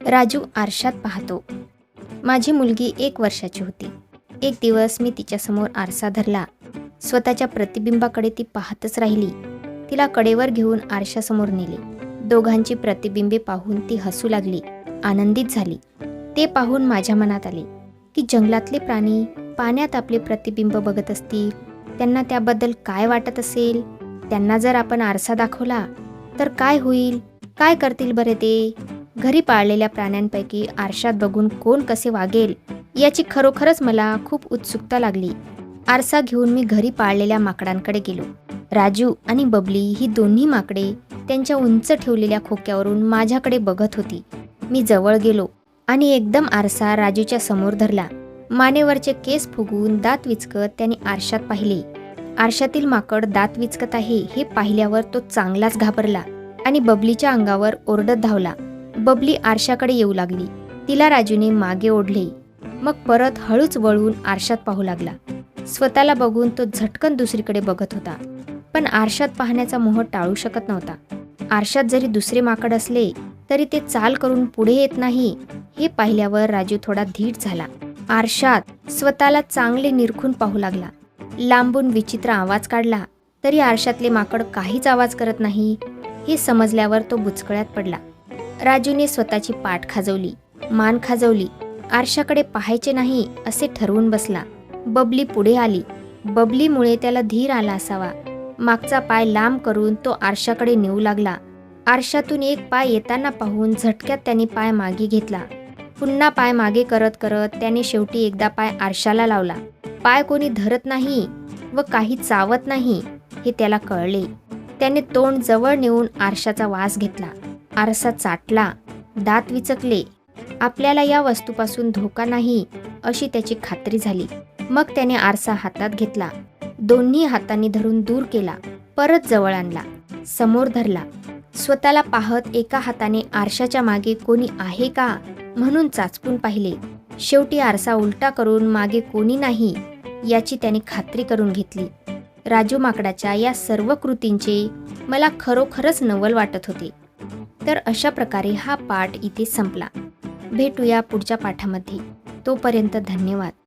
राजू आरशात पाहतो. माझी मुलगी 1 वर्षाची होती. एक दिवस मी तिच्यासमोर आरसा धरला. स्वतःच्या प्रतिबिंबाकडे ती पाहतच राहिली. तिला कडेवर घेऊन आरशासमोर नेले. दोघांची प्रतिबिंबे पाहून ती हसू लागली, आनंदित झाली. ते पाहून माझ्या मनात आले की जंगलातले प्राणी पाण्यात आपले प्रतिबिंब बघत असतील, त्यांना त्याबद्दल काय वाटत असेल. त्यांना जर आपण आरसा दाखवला तर काय होईल, काय करतील बरे ते. घरी पाळलेल्या प्राण्यांपैकी आरशात बघून कोण कसे वागेल याची खरोखरच मला खूप उत्सुकता लागली. आरसा घेऊन मी घरी पाळलेल्या माकडांकडे गेलो. राजू आणि बबली ही दोन्ही माकडे त्यांच्या उंच ठेवलेल्या खोक्यावरून माझ्याकडे बघत होती. मी जवळ गेलो आणि एकदम आरसा राजूच्या समोर धरला. मानेवरचे केस फुगवून दात विचकत त्याने आरशात पाहिले. आरशातील माकड दात विचकत आहे हे पाहिल्यावर तो चांगलाच घाबरला आणि बबलीच्या अंगावर ओरडत धावला. बबली आरशाकडे येऊ लागली. तिला राजूने मागे ओढले. मग परत हळूच वळून आरशात पाहू लागला. स्वतःला बघून तो झटकन दुसरीकडे बघत होता, पण आरशात पाहण्याचा मोह टाळू शकत नव्हता. आरशात जरी दुसरे माकड असले तरी ते चाल करून पुढे येत नाही हे पाहिल्यावर राजू थोडा धीट झाला. आरशात स्वतःला चांगले निरखून पाहू लागला. लांबून विचित्र आवाज काढला तरी आरशातले माकड काहीच आवाज करत नाही हे समजल्यावर तो बुचकळ्यात पडला. राजूने स्वतःची पाठ खाजवली, मान खाजवली. आरशाकडे पाहायचे नाही असे ठरवून बसला. बबली पुढे आली. बबलीमुळे त्याला धीर आला असावा. मागचा पाय लांब करून तो आरशाकडे नेऊ लागला. आरशातून एक पाय येताना पाहून झटक्यात त्याने पाय मागे घेतला. पुन्हा पाय मागे करत करत त्याने शेवटी एकदा पाय आरशाला लावला. पाय कोणी धरत नाही व काही चावत नाही हे त्याला कळले. त्याने तोंड जवळ नेऊन आरशाचा वास घेतला. आरसा चाटला, दात विचकले. आपल्याला या वस्तूपासून धोका नाही अशी त्याची खात्री झाली. मग त्याने आरसा हातात घेतला. दोन्ही हातांनी धरून दूर केला. परत जवळ आणला, समोर धरला. स्वतःला पाहत एका हाताने आरशाच्या मागे कोणी आहे का म्हणून चाचपून पाहिले. शेवटी आरसा उलटा करून मागे कोणी नाही याची त्याने खात्री करून घेतली. राजू माकडाच्या या सर्व कृतींचे मला खरोखरच नवल वाटत होते. तर अशा प्रकारे हा पाठ इथे संपला. भेटूया पुढच्या पाठामध्ये. तोपर्यंत धन्यवाद.